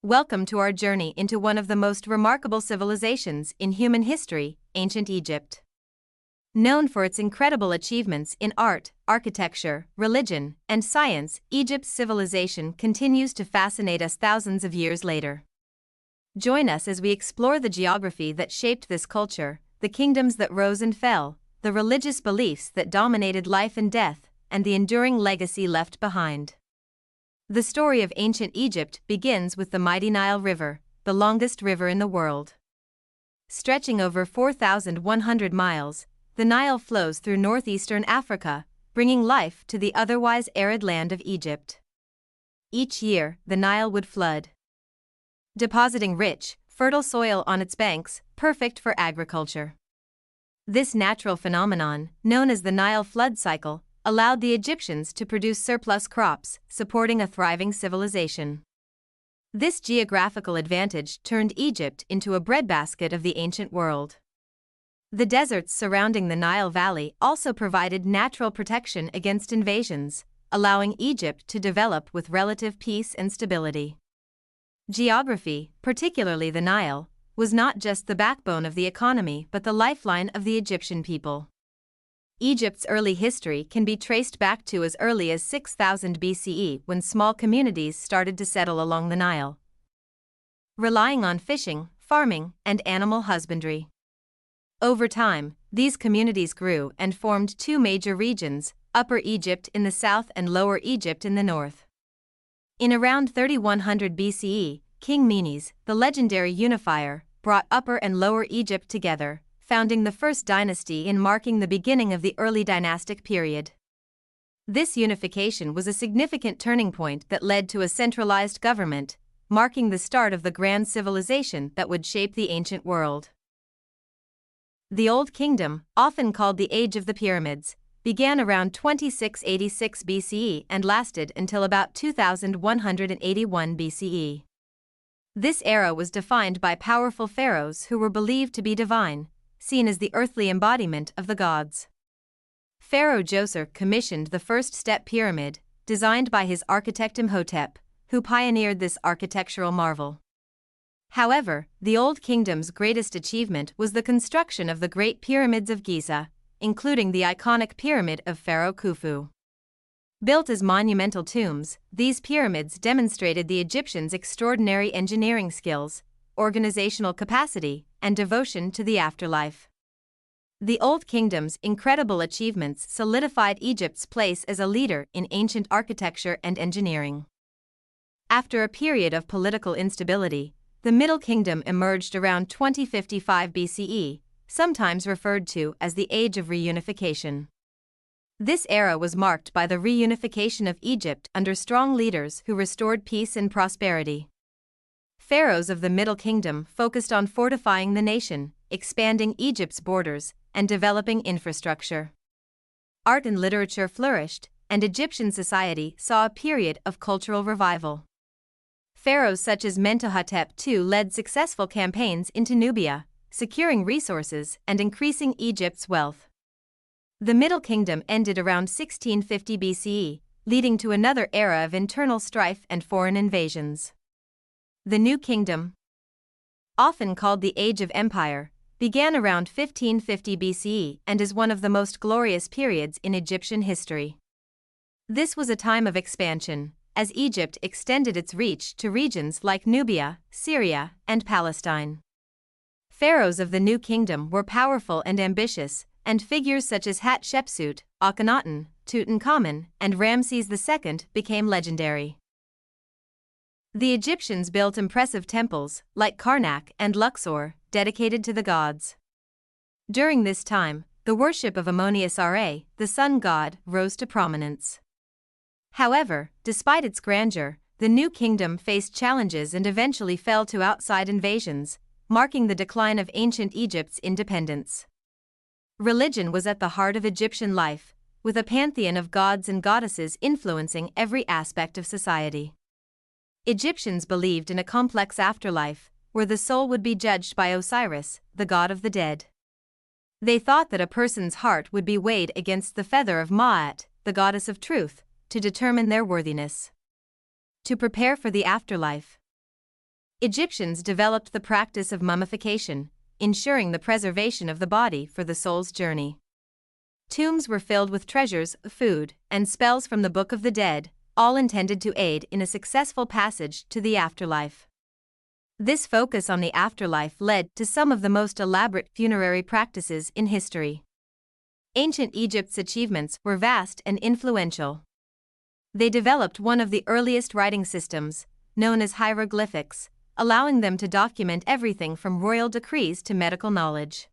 Welcome to our journey into one of the most remarkable civilizations in human history, ancient Egypt. Known for its incredible achievements in art, architecture, religion, and science, Egypt's civilization continues to fascinate us thousands of years later. Join us as we explore the geography that shaped this culture, the kingdoms that rose and fell, the religious beliefs that dominated life and death, and the enduring legacy left behind. The story of ancient Egypt begins with the mighty Nile River, the longest river in the world. Stretching over 4,100 miles, the Nile flows through northeastern Africa, bringing life to the otherwise arid land of Egypt. Each year, the Nile would flood, depositing rich, fertile soil on its banks, perfect for agriculture. This natural phenomenon, known as the Nile flood cycle, allowed the Egyptians to produce surplus crops, supporting a thriving civilization. This geographical advantage turned Egypt into a breadbasket of the ancient world. The deserts surrounding the Nile Valley also provided natural protection against invasions, allowing Egypt to develop with relative peace and stability. Geography, particularly the Nile, was not just the backbone of the economy but the lifeline of the Egyptian people. Egypt's early history can be traced back to as early as 6000 BCE when small communities started to settle along the Nile, relying on fishing, farming, and animal husbandry. Over time, these communities grew and formed two major regions, Upper Egypt in the south and Lower Egypt in the north. In around 3100 BCE, King Menes, the legendary unifier, brought Upper and Lower Egypt together, founding the first dynasty and marking the beginning of the early dynastic period. This unification was a significant turning point that led to a centralized government, marking the start of the grand civilization that would shape the ancient world. The Old Kingdom, often called the Age of the Pyramids, began around 2686 BCE and lasted until about 2181 BCE. This era was defined by powerful pharaohs who were believed to be divine, seen as the earthly embodiment of the gods. Pharaoh Djoser commissioned the first step pyramid, designed by his architect Imhotep, who pioneered this architectural marvel. However, the Old Kingdom's greatest achievement was the construction of the Great Pyramids of Giza, including the iconic pyramid of Pharaoh Khufu. Built as monumental tombs, these pyramids demonstrated the Egyptians' extraordinary engineering skills, organizational capacity, and devotion to the afterlife. The Old Kingdom's incredible achievements solidified Egypt's place as a leader in ancient architecture and engineering. After a period of political instability, the Middle Kingdom emerged around 2055 BCE, sometimes referred to as the Age of Reunification. This era was marked by the reunification of Egypt under strong leaders who restored peace and prosperity. Pharaohs of the Middle Kingdom focused on fortifying the nation, expanding Egypt's borders, and developing infrastructure. Art and literature flourished, and Egyptian society saw a period of cultural revival. Pharaohs such as Mentuhotep II led successful campaigns into Nubia, securing resources and increasing Egypt's wealth. The Middle Kingdom ended around 1650 BCE, leading to another era of internal strife and foreign invasions. The New Kingdom, often called the Age of Empire, began around 1550 BCE and is one of the most glorious periods in Egyptian history. This was a time of expansion, as Egypt extended its reach to regions like Nubia, Syria, and Palestine. Pharaohs of the New Kingdom were powerful and ambitious, and figures such as Hatshepsut, Akhenaten, Tutankhamun, and Ramses II became legendary. The Egyptians built impressive temples, like Karnak and Luxor, dedicated to the gods. During this time, the worship of Ammonius-Ra, the sun god, rose to prominence. However, despite its grandeur, the New Kingdom faced challenges and eventually fell to outside invasions, marking the decline of ancient Egypt's independence. Religion was at the heart of Egyptian life, with a pantheon of gods and goddesses influencing every aspect of society. Egyptians believed in a complex afterlife, where the soul would be judged by Osiris, the god of the dead. They thought that a person's heart would be weighed against the feather of Ma'at, the goddess of truth, to determine their worthiness. To prepare for the afterlife, Egyptians developed the practice of mummification, ensuring the preservation of the body for the soul's journey. Tombs were filled with treasures, food, and spells from the Book of the Dead, all intended to aid in a successful passage to the afterlife. This focus on the afterlife led to some of the most elaborate funerary practices in history. Ancient Egypt's achievements were vast and influential. They developed one of the earliest writing systems, known as hieroglyphics, allowing them to document everything from royal decrees to medical knowledge.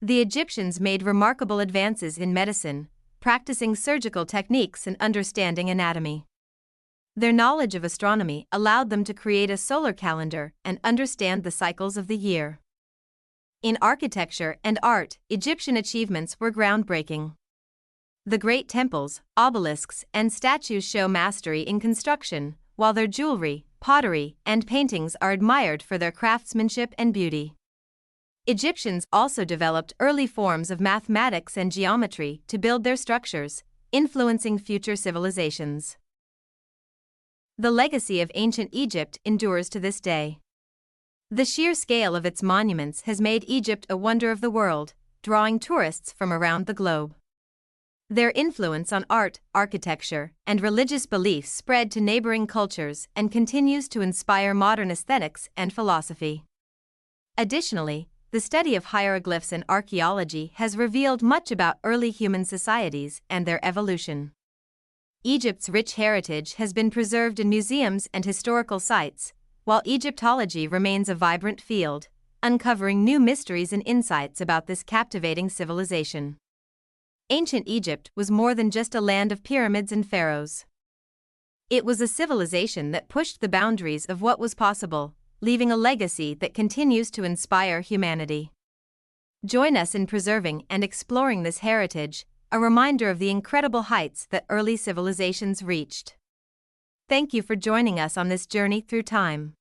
The Egyptians made remarkable advances in medicine, practicing surgical techniques and understanding anatomy. Their knowledge of astronomy allowed them to create a solar calendar and understand the cycles of the year. In architecture and art, Egyptian achievements were groundbreaking. The great temples, obelisks, and statues show mastery in construction, while their jewelry, pottery, and paintings are admired for their craftsmanship and beauty. Egyptians also developed early forms of mathematics and geometry to build their structures, influencing future civilizations. The legacy of ancient Egypt endures to this day. The sheer scale of its monuments has made Egypt a wonder of the world, drawing tourists from around the globe. Their influence on art, architecture, and religious beliefs spread to neighboring cultures and continues to inspire modern aesthetics and philosophy. Additionally, the study of hieroglyphs and archaeology has revealed much about early human societies and their evolution. Egypt's rich heritage has been preserved in museums and historical sites, while Egyptology remains a vibrant field, uncovering new mysteries and insights about this captivating civilization. Ancient Egypt was more than just a land of pyramids and pharaohs. It was a civilization that pushed the boundaries of what was possible, leaving a legacy that continues to inspire humanity. Join us in preserving and exploring this heritage, a reminder of the incredible heights that early civilizations reached. Thank you for joining us on this journey through time.